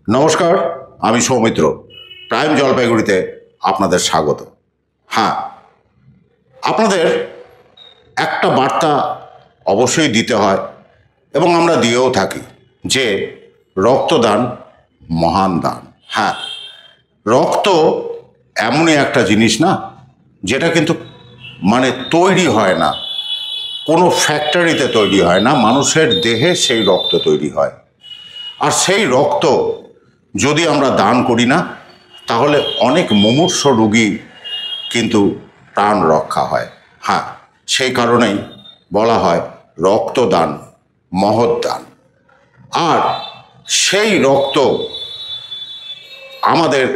নমস্কার, আমি সৌমিত্র। প্রাইম জলপাইগুড়িতে আপনাদের স্বাগত। হ্যাঁ, আপনাদের একটা বার্তা অবশ্যই দিতে হয় এবং আমরা দিয়েও থাকি যে রক্তদান মহান দান। হ্যাঁ, রক্ত এমনই একটা জিনিস না, যেটা কিন্তু তৈরি হয় না, কোনো ফ্যাক্টরিতে তৈরি হয় না, মানুষের দেহে সেই রক্ত তৈরি হয়। আর সেই রক্ত যদি আমরা দান করি না, তাহলে অনেক মুমূর্ষ রোগী কিন্তু প্রাণ রক্ষা হয়। হ্যাঁ, সেই কারণেই বলা হয় রক্তদান মহৎ দান। আর সেই রক্ত আমাদের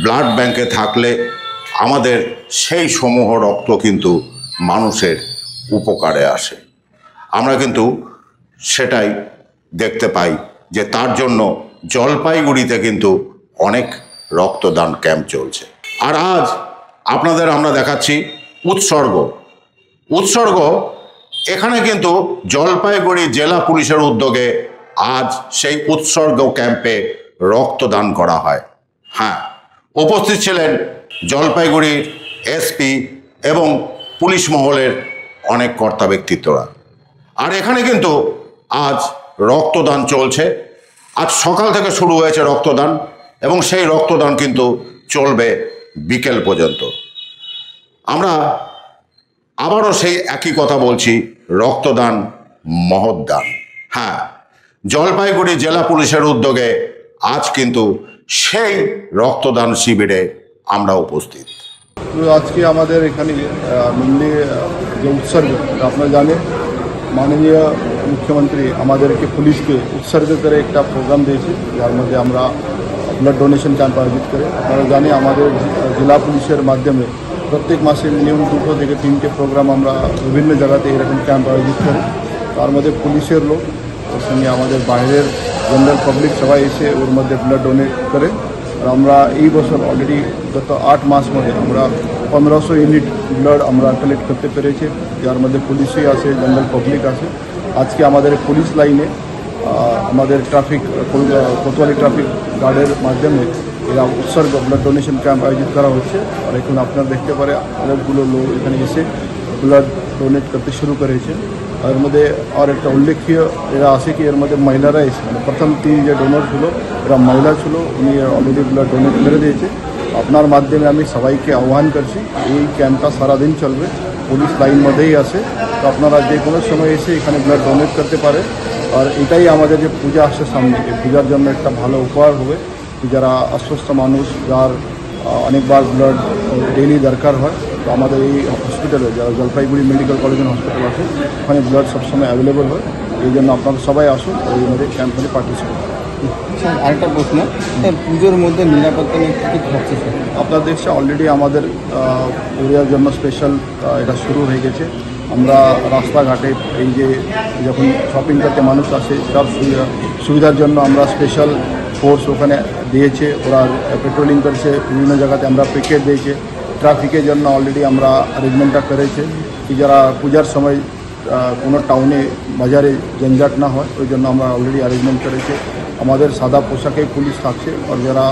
ব্লাড ব্যাংকে থাকলে আমাদের সেই সমূহ রক্ত কিন্তু মানুষের উপকারে আসে। আমরা কিন্তু সেটাই দেখতে পাই যে তার জন্য জলপাইগুড়িতে কিন্তু অনেক রক্তদান ক্যাম্প চলছে। আর আজ আপনাদের আমরা দেখাচ্ছি উৎসর্গ। এখানে কিন্তু জলপাইগুড়ি জেলা পুলিশের উদ্যোগে আজ সেই উৎসর্গ ক্যাম্পে রক্তদান করা হয়। হ্যাঁ, উপস্থিত ছিলেন জলপাইগুড়ির এসপি এবং পুলিশ মহলের অনেক কর্তা ব্যক্তিত্বরা। আর এখানে কিন্তু আজ রক্তদান চলছে। আজ সকাল থেকে শুরু হয়েছে রক্তদান এবং সেই রক্তদান কিন্তু চলবে বিকেল পর্যন্ত। আমরা আবারও সেই একই কথা বলছি, রক্তদান মহৎ দান। হ্যাঁ, জলপাইগুড়ি জেলা পুলিশের উদ্যোগে আজ কিন্তু সেই রক্তদান শিবিরে আমরা উপস্থিত। আজকে আমাদের এখানে মেনলি যে উৎসর্গ, আপনারা জানেন মাননীয় মুখ্যমন্ত্রী আমাদেরকে পুলিশকে উৎসর্গ করে একটা প্রোগ্রাম দিয়েছে, যার মধ্যে আমরা ব্লাড ডোনেশন ক্যাম্প আয়োজিত করে। আপনারা জানেন আমাদের জেলা পুলিশের মাধ্যমে প্রত্যেক মাসে মিনিমাম 2 থেকে 3টে প্রোগ্রাম আমরা বিভিন্ন জায়গাতে এরকম ক্যাম্প আয়োজিত করি। তার মধ্যে পুলিশের লোক, ওর সঙ্গে আমাদের বাইরের জেনারেল পাবলিক সবাই এসে ওর মধ্যে ব্লাড ডোনেট করে। আর আমরা এই বছর অলরেডি গত 8 মাস মধ্যে আমরা 1500 ইউনিট ব্লাড আমরা কালেক্ট করতে পেরেছি, যার মধ্যে পুলিশই আছে, জেনারেল পাবলিক আছে। আজকে আমাদের পুলিশ লাইনে আমাদের কোতোয়ালি ট্রাফিক গার্ডের মাধ্যমে এরা উৎসর্গ ব্লাড ডোনেশন ক্যাম্প আয়োজিত করা হচ্ছে। আর এখন আপনারা দেখতে পারে অনেকগুলো লোক এখানে এসে ব্লাড ডোনেট করতে শুরু করেছে। এর মধ্যে আর একটা উল্লেখ্য এরা আছে কি এর মধ্যে মহিলারা এসে প্রথম 3 যে ডোনার ছিল এরা মহিলা ছিল, উনি অলরেডি ব্লাড ডোনেট করে দিয়েছে। আপনার মাধ্যমে আমি সবাইকে আহ্বান করছি, এই ক্যাম্পটা সারাদিন চলবে, পুলিশ লাইন মধ্যেই আছে। তো আপনারা যে কোনো সময় এসে এখানে ব্লাড ডোনেট করতে পারে। আর এটাই আমাদের যে পূজা আসছে সামনে, এই পূজার জন্য একটা ভালো উপহার হবে। যারা অসুস্থ মানুষ, যার অনেকবার ব্লাড ডেইলি দরকার হয়, তো আমাদের এই হসপিটালে যারা Jalpaiguri medical college and hospital আছে ওখানে ব্লাড সবসময় অ্যাভেলেবল হয়। এই জন্য আপনারা সবাই আসুন, ওই মধ্যে ক্যাম্পে পার্টিসিপেট করুন। আরেকটা প্রশ্ন, পুজোর মধ্যে নিরাপত্তা নিয়ে কী থাকছে? আপনারা দেখছে অলরেডি আমাদের পুজোর জন্য স্পেশাল এটা শুরু হয়ে গেছে। আমরা রাস্তাঘাটে এই যে যখন শপিং করতে মানুষ আসে তার সুবিধার জন্য আমরা স্পেশাল ফোর্স ওখানে দিয়েছে, ওরা পেট্রোলিং করছে, বিভিন্ন জায়গাতে আমরা পিকেট দিয়েছে। ট্রাফিকের জন্য অলরেডি আমরা অ্যারেঞ্জমেন্টটা করেছে কি যারা পূজার সময় কোনো টাউনে বাজারে ঝঞ্ঝাট না হয়, ওই জন্য আমরা অলরেডি অ্যারেঞ্জমেন্ট করেছে। আমাদের সাদা পোশাকেই পুলিশ থাকছে, আর যারা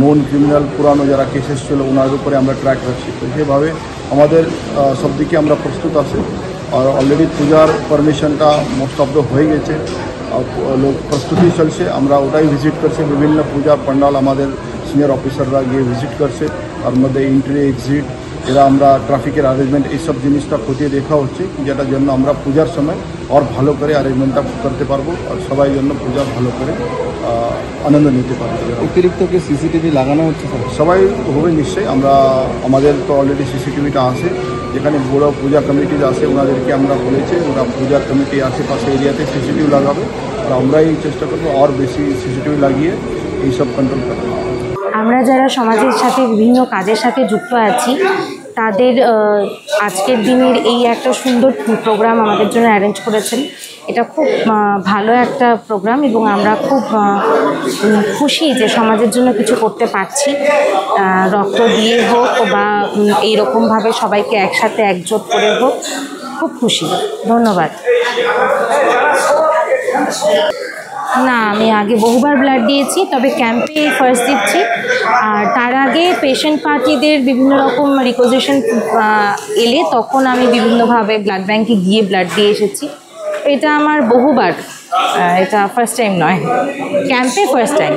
নন ক্রিমিনাল পুরানো যারা কেসেস ছিল ওনার উপরে আমরা ট্র্যাক রাখছি। তো সেভাবে আমাদের সব দিকে আমরা প্রস্তুত আছি। আর অলরেডি পূজার পারমিশনটা মোস্ট অফ দ্য হয়ে গেছে, লোক প্রস্তুতি চলছে। আমরা ওটাই ভিজিট করছি, বিভিন্ন পূজার পান্ডাল আমাদের সিনিয়র অফিসাররা গিয়ে ভিজিট করছে। তার মধ্যে এন্ট্রি এক্সিট এরা আমরা ট্রাফিকের অ্যারেঞ্জমেন্ট এইসব জিনিসটা খতিয়ে দেখা হচ্ছে, যেটার জন্য আমরা পূজার সময় আর ভালো করে অ্যারেঞ্জমেন্টটা করতে পারবো আর সবাই জন্য পূজা ভালো করে আনন্দ নিতে পারবো। অতিরিক্ত কি সিসিটিভি লাগানো হচ্ছে? সবাই হবে নিশ্চয়ই। আমাদের তো অলরেডি সিসিটিভিটা আছে, যেখানে বড় পূজা কমিটি আছে ওনাদেরকে আমরা বলেছি, ওরা পূজার কমিটি আশেপাশে এরিয়াতে সিসিটিভি লাগাবে। আর আমরাই চেষ্টা করবো আর বেশি সিসিটিভি লাগিয়ে এইসব কন্ট্রোল করা। আমরা যারা সমাজের সাথে বিভিন্ন কাজের সাথে যুক্ত আছি তাদের আজকের দিনের এই একটা সুন্দর প্রোগ্রাম আমাদের জন্য অ্যারেঞ্জ করেছেন। এটা খুব ভালো একটা প্রোগ্রাম এবং আমরা খুব খুশি যে সমাজের জন্য কিছু করতে পারছি, রক্ত দিয়ে হোক বা এইরকমভাবে সবাইকে একসাথে একজোট করে হোক। খুব খুশি, ধন্যবাদ। না, আমি আগে বহুবার ব্লাড দিয়েছি, তবে ক্যাম্পে ফার্স্ট দিচ্ছি। আর তার আগে পেশেন্ট পার্টিদের বিভিন্ন রকম রিকোজিশন এলে তখন আমি বিভিন্নভাবে ব্লাড ব্যাংকে গিয়ে ব্লাড দিয়ে এসেছি। এটা আমার বহুবার, এটা ফার্স্ট টাইম নয়, ক্যাম্পে ফার্স্ট টাইম।